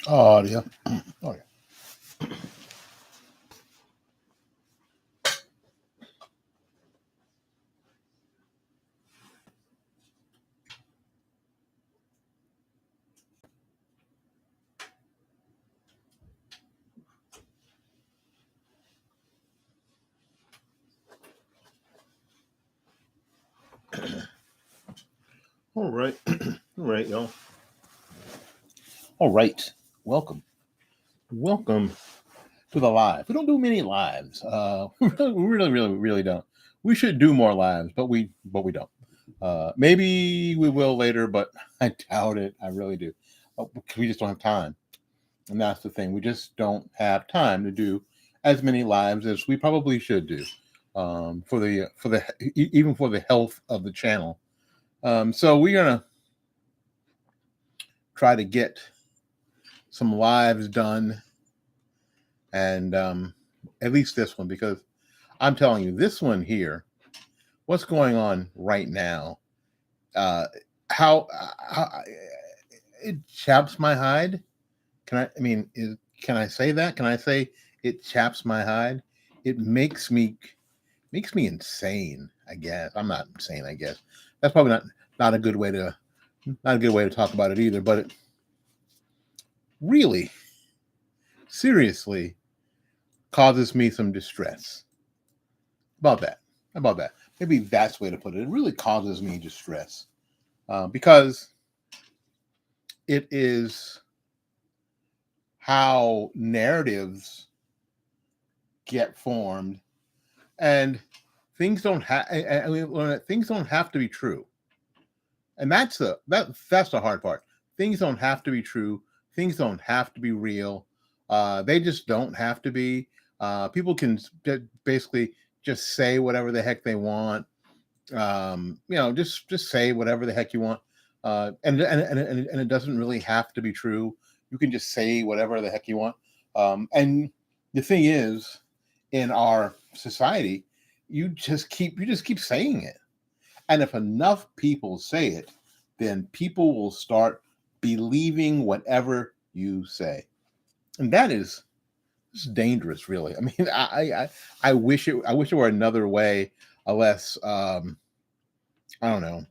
Audio. Oh, yeah. All right. All right, y'all. All right. Welcome. Welcome to the live. We don't do many lives. We really don't. We should do more lives, but we don't. Maybe we will later, but I doubt it. I really do. Because we just don't have time. And that's the thing. We just don't have time to do as many lives as we probably should do. Even for the health of the channel. So we're gonna try to get some lives done, and at least this one, because I'm telling you, this one here, what's going on right now, uh, how it chaps my hide. Can I say that? Can I say it chaps my hide? It makes me insane. I guess I'm not insane. I guess that's probably not a good way to not a good way to talk about it either. But it really, seriously, causes me some distress about that. About that. Maybe that's the way to put it. It really causes me distress because it is how narratives get formed, and things don't have. I mean, things don't have to be true, and that's the hard part. Things don't have to be true. Things don't have to be real. They just don't have to be. People can basically just say whatever the heck they want. Just say whatever the heck you want, and it doesn't really have to be true. You can just say whatever the heck you want. And the thing is, in our society, you just keep saying it, and if enough people say it, then people will start believing whatever you say, and that is it's dangerous, really. I mean, I wish it were another way, a less I don't know,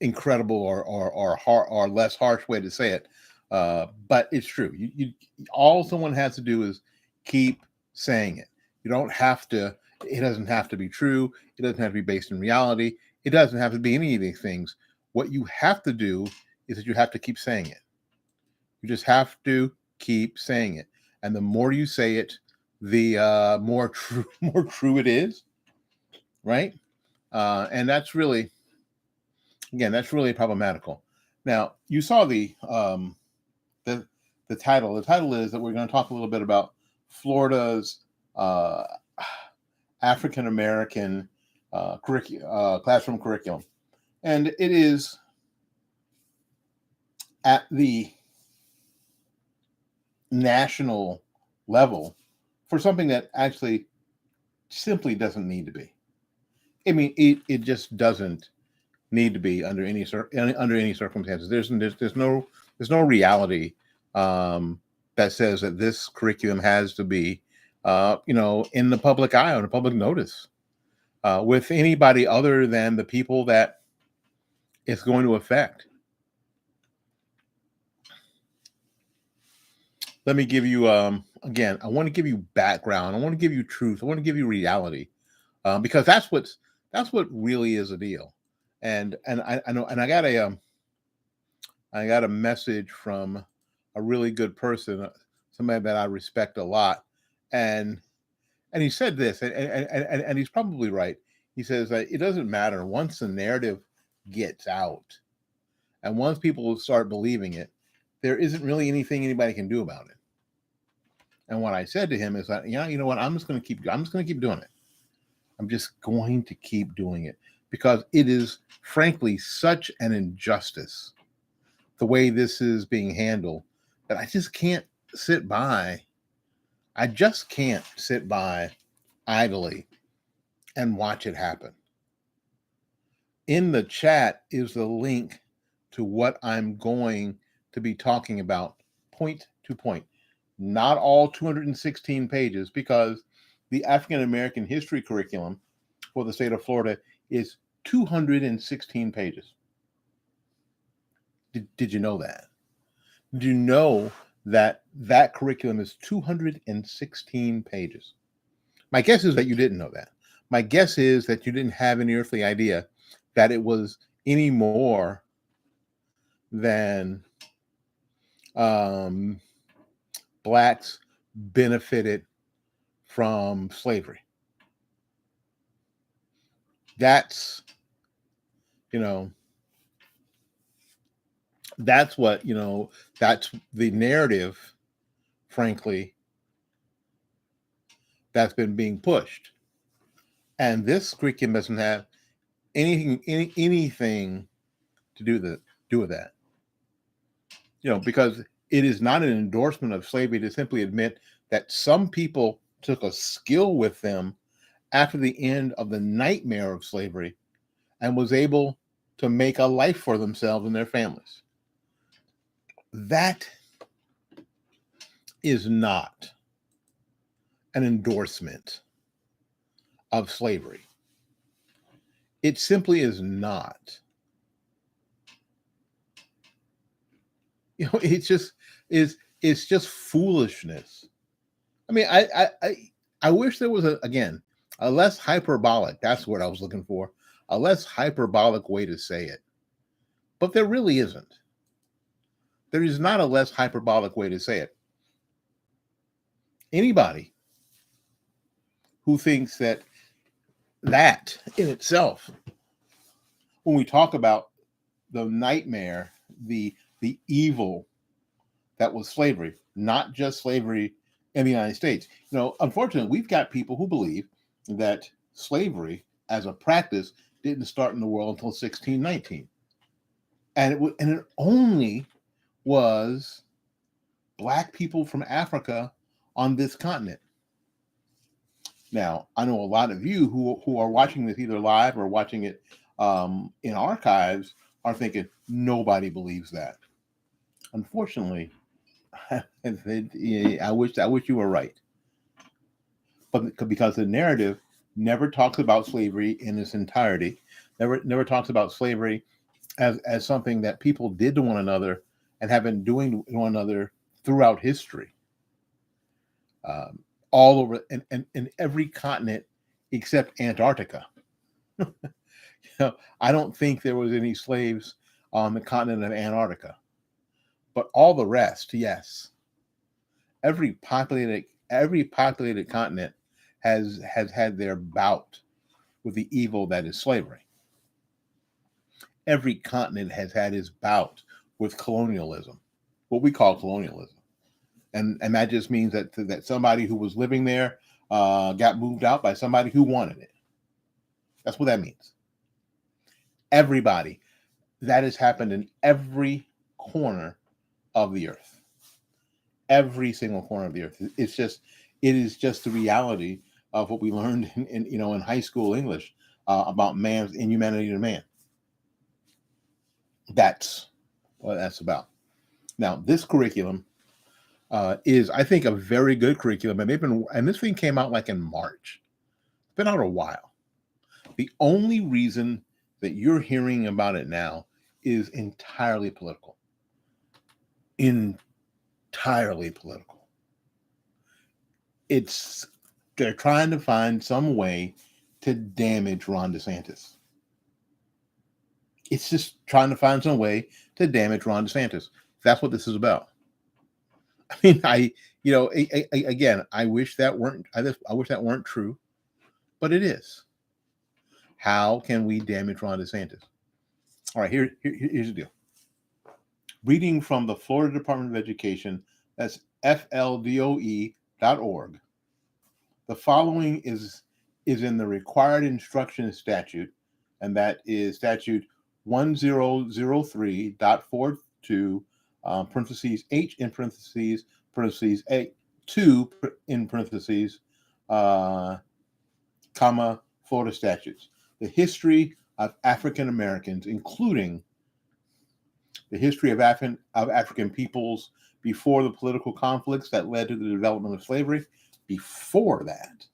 incredible or less harsh way to say it. But it's true. You all someone has to do is keep saying it. You don't have to. It doesn't have to be true. It doesn't have to be based in reality. It doesn't have to be any of these things. What you have to do is that you have to keep saying it. You just have to keep saying it, and the more you say it, the more true more true it is, right? And that's really again, that's really problematical. Now, you saw the the title. The title is that we're going to talk a little bit about Florida's uh, African American classroom curriculum, and it is at the national level for something that actually simply doesn't need to be. I mean, it just doesn't need to be under any circumstances. There's no reality that says that this curriculum has to be in the public eye or the public notice with anybody other than the people that it's going to affect. Let me give you again. I want to give you background. I want to give you truth. I want to give you reality because that's what really is a deal. And I know, and I got a message from a really good person, somebody that I respect a lot, and he said this, and he's probably right. He says that it doesn't matter once the narrative gets out, and once people start believing it, there isn't really anything anybody can do about it. And what I said to him is that, yeah, you know what, I'm just going to keep doing it. I'm just going to keep doing it because it is frankly such an injustice the way this is being handled that I just can't sit by. I just can't sit by idly and watch it happen. In the chat is the link to what I'm going to be talking about point to point. Not all 216 pages, because the African American history curriculum for the state of Florida is 216 pages. Did you know that? Did you know that that curriculum is 216 pages? My guess is that you didn't know that. My guess is that you didn't have any earthly idea that it was any more than um, blacks benefited from slavery. That's, you know, that's what, that's the narrative, frankly, that's been being pushed. And this curriculum doesn't have anything to do with that. Because it is not an endorsement of slavery to simply admit that some people took a skill with them after the end of the nightmare of slavery and was able to make a life for themselves and their families. That is not an endorsement of slavery. It simply is not. It's just foolishness. I mean, I wish there was a less hyperbolic, that's what I was looking for, a less hyperbolic way to say it. But there really isn't. There is not a less hyperbolic way to say it. Anybody who thinks that in itself, when we talk about the nightmare, the evil that was slavery, not just slavery in the United States. Unfortunately, we've got people who believe that slavery as a practice didn't start in the world until 1619. And it only was Black people from Africa on this continent. Now, I know a lot of you who are watching this either live or watching it in archives are thinking, nobody believes that. Unfortunately, I wish you were right. But because the narrative never talks about slavery in its entirety, never talks about slavery as something that people did to one another and have been doing to one another throughout history. All over in every continent except Antarctica. I don't think there was any slaves on the continent of Antarctica, but all the rest, yes. Every populated continent has had their bout with the evil that is slavery. Every continent has had its bout with colonialism, what we call colonialism. And that just means that somebody who was living there got moved out by somebody who wanted it. That's what that means. Everybody. That has happened in every corner of the earth. Every single corner of the earth. It is just the reality of what we learned in high school English about man's inhumanity to man. That's what that's about. Now, this curriculum is, I think, a very good curriculum, and this thing came out like in March. It's been out a while. The only reason that you're hearing about it now is entirely political. Entirely political. They're trying to find some way to damage Ron DeSantis. It's just trying to find some way to damage Ron DeSantis. That's what this is about. I mean, again, I wish that weren't true, but it is. How can we damage Ron DeSantis? All right, here's the deal. Reading from the Florida Department of Education, that's fldoe.org. The following is in the required instruction statute, and that is statute 1003.42, parentheses H in parentheses A 2 in parentheses, comma, Florida statutes. The history of African Americans, including the history of African peoples before the political conflicts that led to the development of slavery, before that,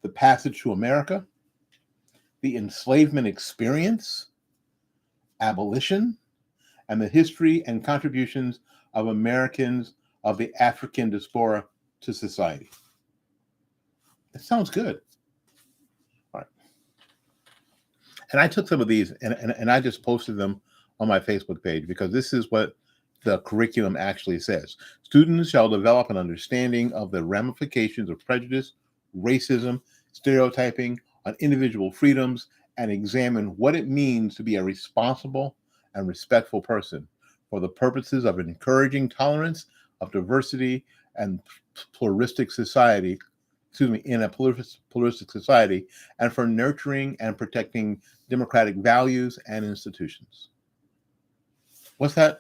the passage to America, the enslavement experience, abolition, and the history and contributions of Americans of the African diaspora to society. It sounds good. All right. And I took some of these and I just posted them on my Facebook page because this is what the curriculum actually says. Students shall develop an understanding of the ramifications of prejudice, racism, stereotyping on individual freedoms, and examine what it means to be a responsible and respectful person for the purposes of encouraging tolerance of diversity and pluralistic society, in a pluralistic society, and for nurturing and protecting democratic values and institutions. What's that?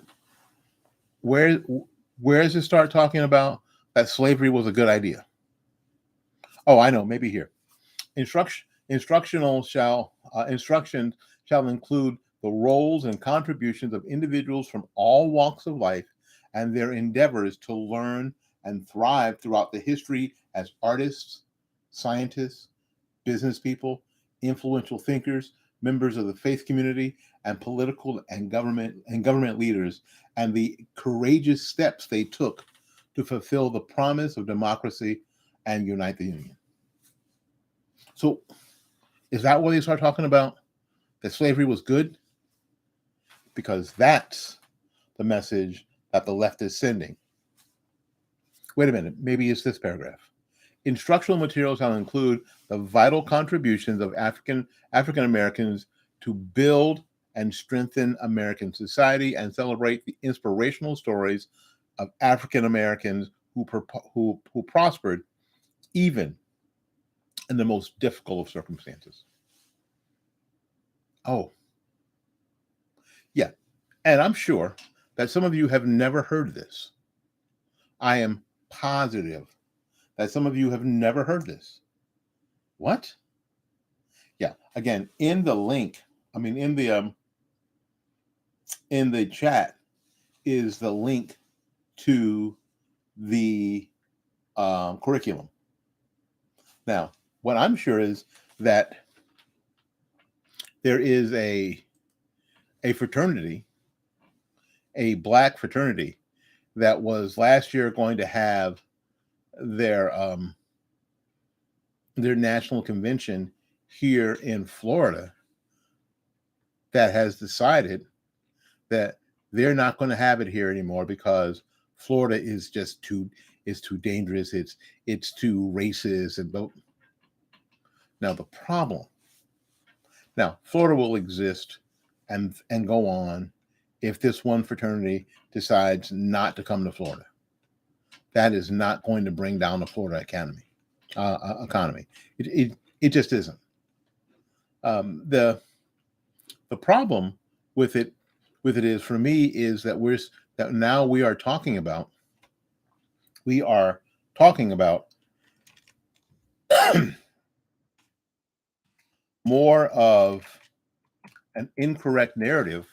Where does it start talking about that slavery was a good idea? Oh, I know, maybe here. Instruction shall include the roles and contributions of individuals from all walks of life and their endeavors to learn and thrive throughout the history as artists, scientists, business people, influential thinkers, members of the faith community, and political and government leaders, and the courageous steps they took to fulfill the promise of democracy and unite the Union. So, is that what they start talking about? That slavery was good? Because that's the message that the left is sending. Wait a minute, maybe it's this paragraph. Instructional materials shall include the vital contributions of African Americans to build and strengthen American society and celebrate the inspirational stories of African Americans who prospered even in the most difficult of circumstances. Oh, yeah. And I'm sure that some of you have never heard this. I am positive that some of you have never heard this. What? Yeah. Again, in the link, in the chat is the link to the curriculum. Now, what I'm sure is that there is a fraternity, a Black fraternity, that was last year going to have their national convention here in Florida, that has decided that they're not going to have it here anymore because Florida is just too dangerous. It's too racist and now the problem. Now Florida will exist and go on if this one fraternity decides not to come to Florida. That is not going to bring down the Florida economy. It just isn't. The problem with it is, for me, is that now we are talking about more of an incorrect narrative,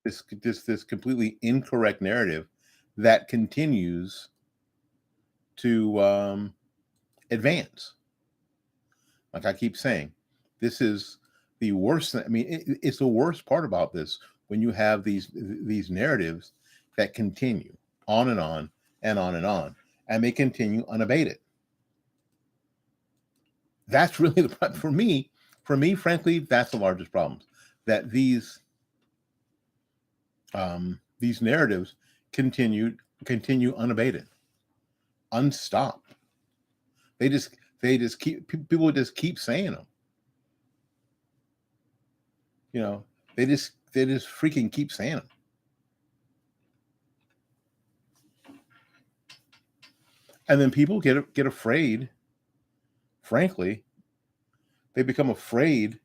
this completely incorrect narrative that continues to advance. Like I keep saying, this is the worst. It's the worst part about this, when you have these narratives that continue on and on and on and on, and they continue unabated. That's really the problem for me. Frankly, that's the largest problem. That these narratives continue unabated, unstopped. They just people just keep saying them. You know, they just freaking keep saying them. And then people get afraid. Frankly, they become afraid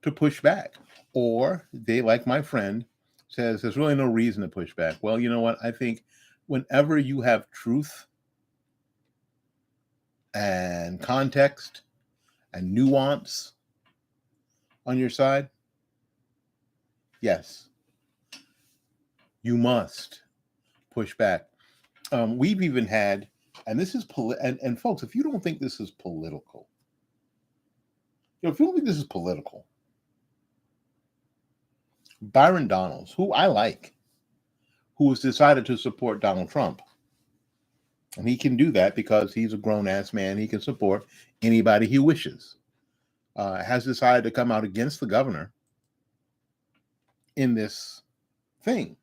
to push back, or they, like my friend says, there's really no reason to push back. Well, you know what? I think whenever you have truth and context and nuance on your side, Yes, you must push back. We've even had, and this is and folks, if you don't think this is political, if you don't think this is political, Byron Donalds, who I like, who has decided to support Donald Trump, and he can do that because he's a grown ass man. He can support anybody he wishes. Has decided to come out against the governor in this thing.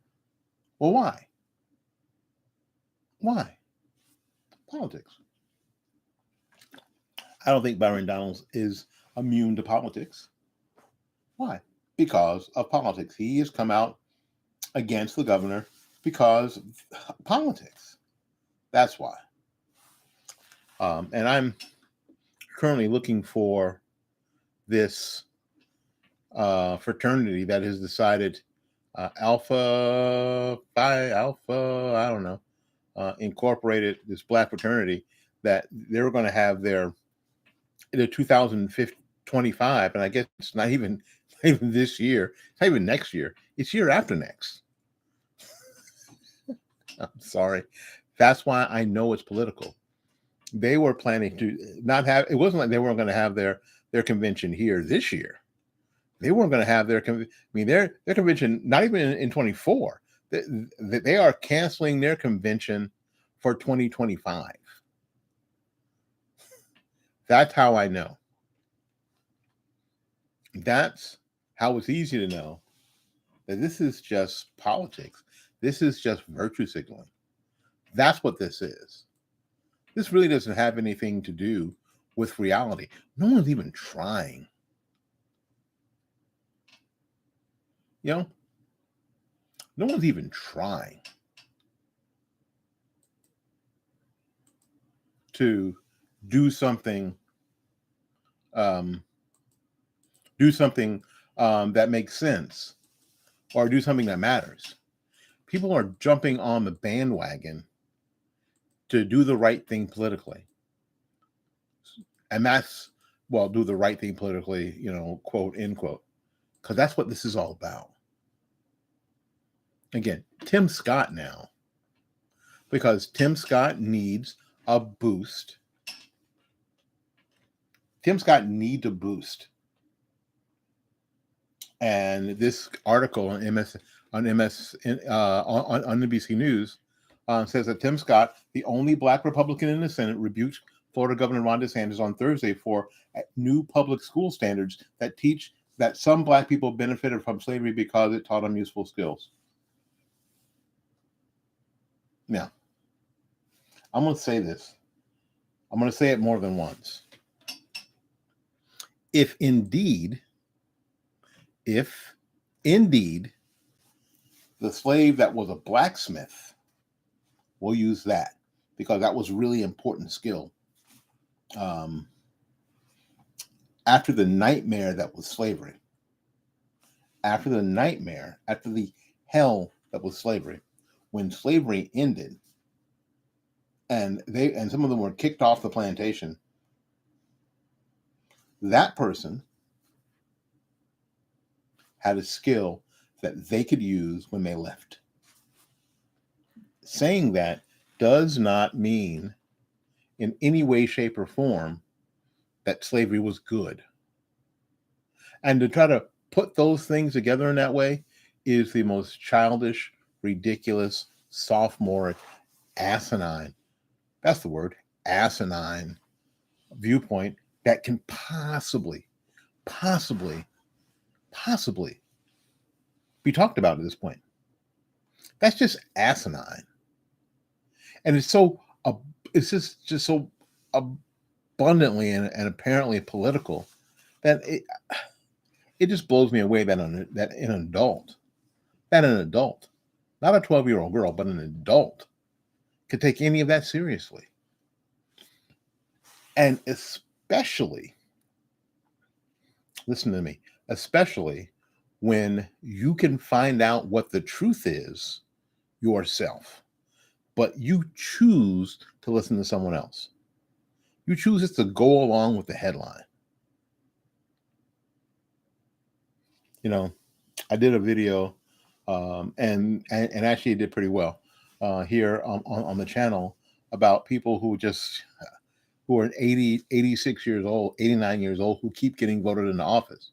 Well, why? Why? Politics. I don't think Byron Donalds is immune to politics. Why? Because of politics. He has come out against the governor because of politics. That's why. And I'm currently looking for this fraternity that has decided Alpha Phi Alpha, I don't know, incorporated this black fraternity that they were going to have their 2025, and I guess it's not even this year, it's not even next year, it's year after next. I'm sorry. That's why I know it's political. They were planning to not have, it wasn't like they weren't going to have their convention here this year. They weren't going to have their convention, not even in 24. They are canceling their convention for 2025. That's how I know. That's how it's easy to know that this is just politics. This is just virtue signaling. That's what this is. This really doesn't have anything to do with reality. No one's even trying. You know, no one's even trying to do something that makes sense or do something that matters. People are jumping on the bandwagon to do the right thing politically. And that's, well, do the right thing politically, quote, end quote, because that's what this is all about. Again, Tim Scott now, because Tim Scott needs a boost. Tim Scott needs a boost. And this article on NBC News says that Tim Scott, the only black Republican in the Senate, rebuked Florida Governor Ron DeSantis on Thursday for new public school standards that teach that some black people benefited from slavery because it taught them useful skills. Now, I'm going to say this. I'm going to say it more than once. If indeed the slave that was a blacksmith, we'll use that because that was really important skill. After the nightmare that was slavery, after the hell that was slavery, when slavery ended and some of them were kicked off the plantation, that person had a skill that they could use when they left. Saying that does not mean in any way, shape, or form that slavery was good. And to try to put those things together in that way is the most childish, ridiculous, sophomoric, asinine, that's the word, asinine viewpoint that can possibly be talked about at this point. That's just asinine. And it's just so abundantly and apparently political that it just blows me away that an adult, not a 12-year-old girl, but an adult could take any of that seriously. And especially, listen to me, especially when you can find out what the truth is yourself, but you choose to listen to someone else. You choose just to go along with the headline. I did a video, and actually it did pretty well here on the channel about people who are 80, 86 years old, 89 years old, who keep getting voted into office.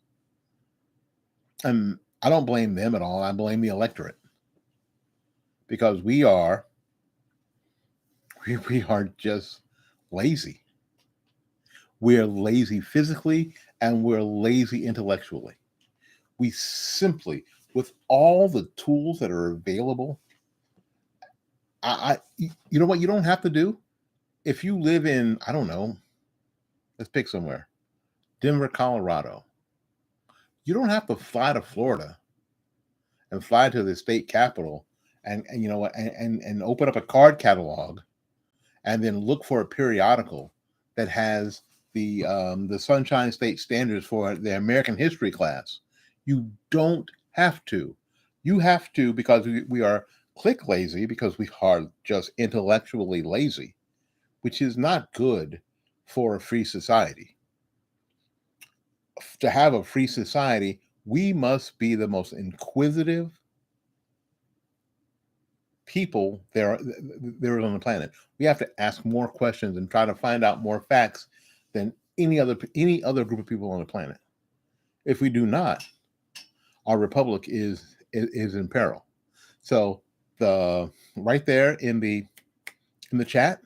And I don't blame them at all. I blame the electorate, because we are just lazy. We're lazy physically and we're lazy intellectually. We simply, with all the tools that are available, you know what you don't have to do? If you live in, I don't know, let's pick somewhere, Denver, Colorado, you don't have to fly to Florida and fly to the state capital and you know what, and open up a card catalog and then look for a periodical that has the Sunshine State standards for the American history class. You don't have to. You have to because we are click lazy, because we are just intellectually lazy, which is not good for a free society. To have a free society, we must be the most inquisitive people there is on the planet. We have to ask more questions and try to find out more facts than any other group of people on the planet. If we do not, our republic is in peril. So the right there in the chat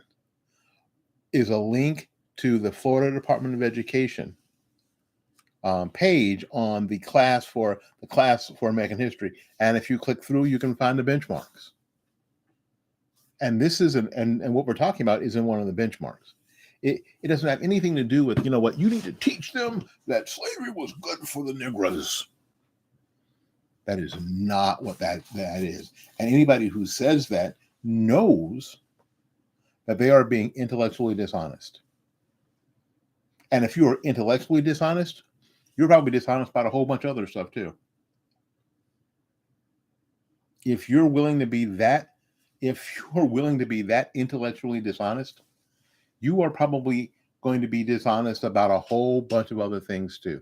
is a link to the Florida Department of Education page on the class for American history, and if you click through, you can find the benchmarks. And this is and what we're talking about is in one of the benchmarks. It doesn't have anything to do with, you know what, you need to teach them that slavery was good for the Negroes. That is not what that is. And anybody who says that knows that they are being intellectually dishonest. And if you are intellectually dishonest, you're probably dishonest about a whole bunch of other stuff too. If you're willing to be that intellectually dishonest, you are probably going to be dishonest about a whole bunch of other things too.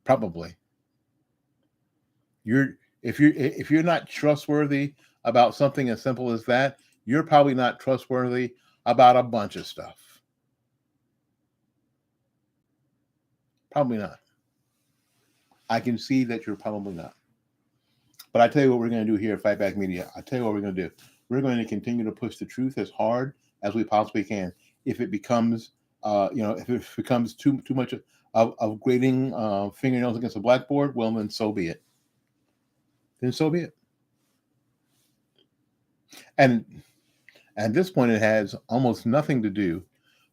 Probably. If you're not trustworthy about something as simple as that, you're probably not trustworthy about a bunch of stuff. Probably not. I can see that you're probably not. But I tell you what we're going to do here at Fight Back Media. I tell you what we're going to do. We're going to continue to push the truth as hard as we possibly can. If it becomes, if it becomes too much of grating fingernails against a blackboard, well, then so be it. Then so be it. And at this point, it has almost nothing to do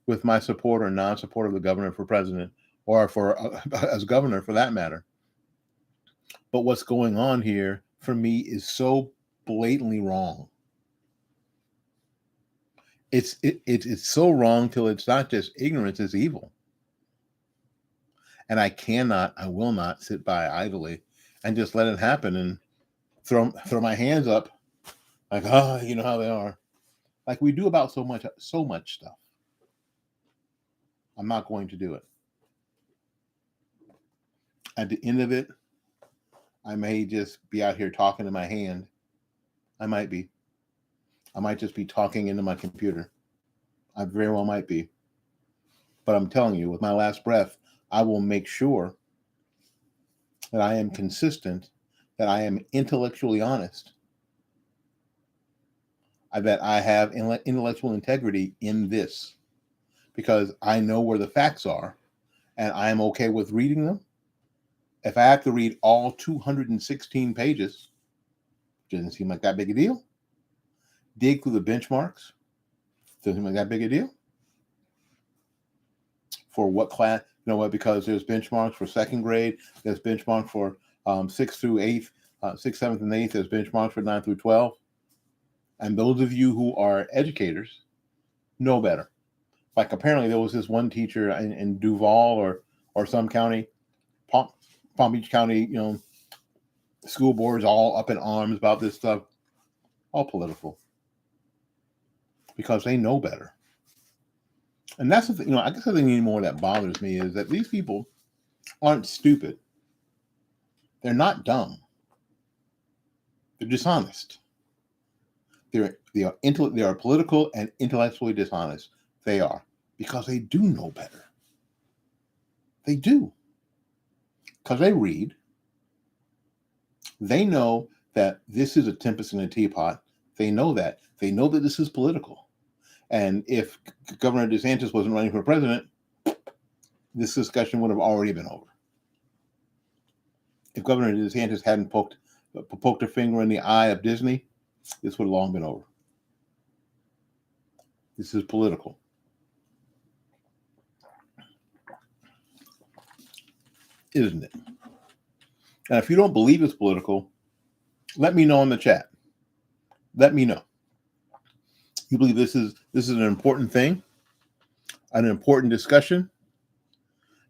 with my support or non-support of the governor for president, or for as governor for that matter. But what's going on here for me is so blatantly wrong. It's so wrong till it's not just ignorance, it's evil. And I will not sit by idly and just let it happen and throw my hands up like, oh, you know how they are, like we do about so much stuff. I'm not going to do it. At the end of it, I may just be out here talking to my hand. I might just be talking into my computer. I very well might be. But I'm telling you, with my last breath, I will make sure that I am consistent, that I am intellectually honest, that I have intellectual integrity in this, because I know where the facts are, and I am okay with reading them. If I have to read all 216 pages, doesn't seem like that big a deal. Dig through the benchmarks, doesn't seem like that big a deal. For what class? You know what? Because there's benchmarks for second grade, there's benchmarks for 6th through 8th, 6th, 7th, and 8th. There's benchmarks for 9 through 12. And those of you who are educators know better. Like apparently there was this one teacher in Duval or some county, Palm Beach County, school boards all up in arms about this stuff, all political, because they know better. And that's the thing, I guess the thing anymore that bothers me is that these people aren't stupid. They're not dumb. They're dishonest. They are political and intellectually dishonest. They are, because they do know better. They do, because they read. They know that this is a tempest in a teapot. They know that. They know that this is political. And if Governor DeSantis wasn't running for president, this discussion would have already been over. If Governor DeSantis hadn't poked a finger in the eye of Disney, this would have long been over. This is political. Isn't it? And if you don't believe it's political, let me know in the chat. Let me know. You believe this is an important thing, an important discussion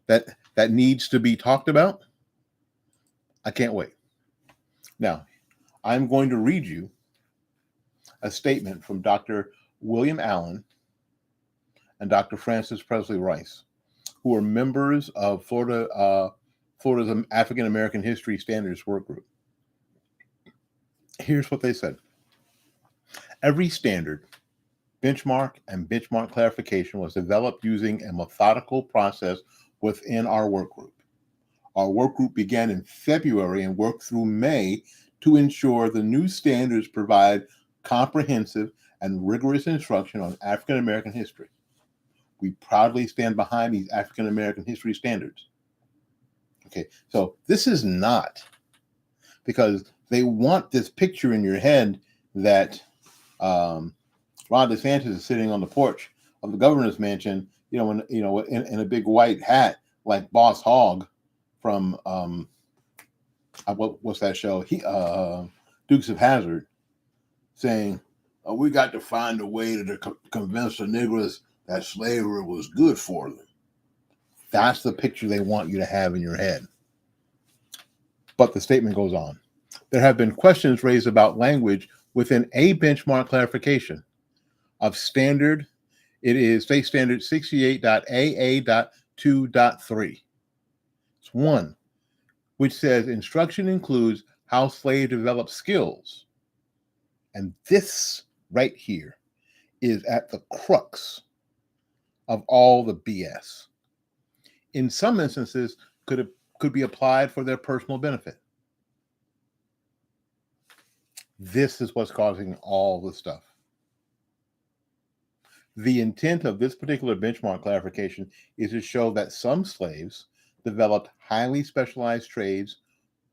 that needs to be talked about? I can't wait. Now, I'm going to read you a statement from Dr. William Allen and Dr. Francis Presley Rice, who are members of Florida's African American History Standards Work Group. Here's what they said. Every standard, benchmark, and benchmark clarification was developed using a methodical process within our work group. Our work group began in February and worked through May to ensure the new standards provide comprehensive and rigorous instruction on African American history. We proudly stand behind these African American history standards. Okay, so this is not because they want this picture in your head that Ron DeSantis is sitting on the porch of the governor's mansion, in a big white hat like Boss Hogg from what's that show? Dukes of Hazzard, saying, "We got to find a way to convince the Negroes that slavery was good for them." That's the picture they want you to have in your head. But the statement goes on. There have been questions raised about language within a benchmark clarification of standard. It is State Standard 68.AA.2.3. It's one, which says instruction includes how slaves develop skills. And this right here is at the crux of all the BS. In some instances, could be applied for their personal benefit. This is what's causing all the stuff. The intent of this particular benchmark clarification is to show that some slaves developed highly specialized trades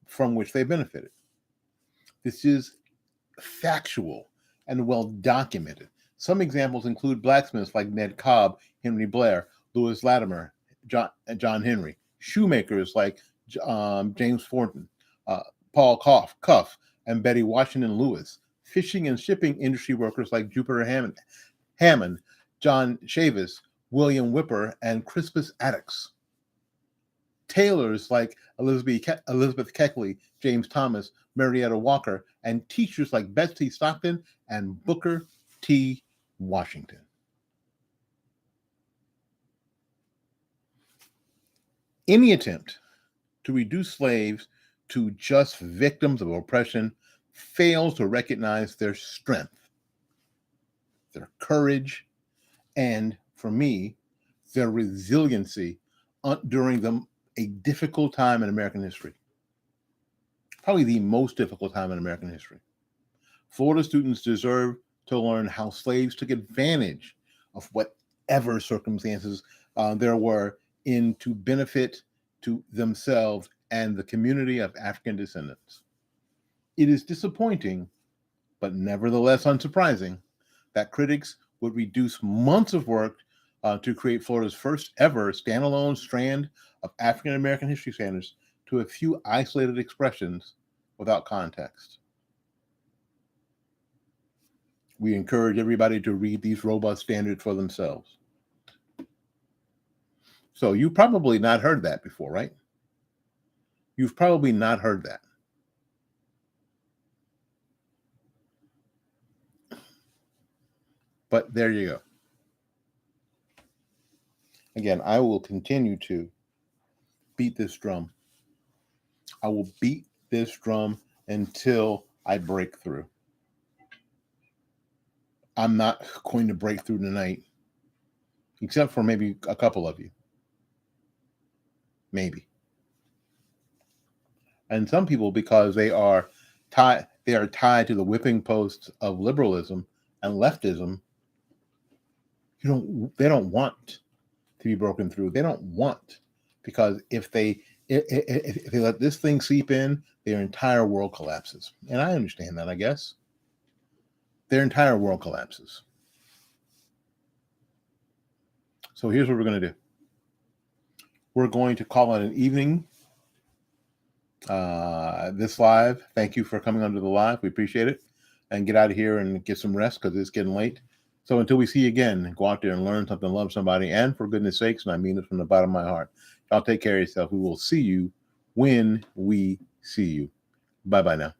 from which they benefited. This is factual and well documented. Some examples include blacksmiths like Ned Cobb, Henry Blair, Lewis Latimer, John Henry, shoemakers like James Thornton, Paul Cuff, and Betty Washington Lewis, fishing and shipping industry workers like Jupiter Hammond, John Chavis, William Whipper, and Crispus Attucks, tailors like Elizabeth Keckley, James Thomas, Marietta Walker, and teachers like Betsy Stockton and Booker T. Washington. Any attempt to reduce slaves to just victims of oppression fails to recognize their strength, their courage, and, for me, their resiliency during a difficult time in American history. Probably the most difficult time in American history. Florida students deserve to learn how slaves took advantage of whatever circumstances there were to benefit to themselves and the community of African descendants. It is disappointing, but nevertheless unsurprising, that critics would reduce months of work to create Florida's first ever standalone strand of African American history standards to a few isolated expressions without context. We encourage everybody to read these robust standards for themselves. So you've probably not heard that before, right? You've probably not heard that. But there you go. Again, I will continue to beat this drum I will beat this drum until I break through. I'm not going to break through tonight, except for maybe a couple of you. Maybe. And some people, because they are tied to the whipping posts of liberalism and leftism, they don't want to be broken through. They don't want, because if they let this thing seep in, their entire world collapses. And I understand that, I guess. Their entire world collapses. So here's what we're going to do. We're going to call it an evening. This live. Thank you for coming onto the live. We appreciate it. And get out of here and get some rest, because it's getting late. So until we see you again, go out there and learn something, love somebody, and for goodness sakes, and I mean it from the bottom of my heart, y'all take care of yourself. We will see you when we see you. Bye-bye now.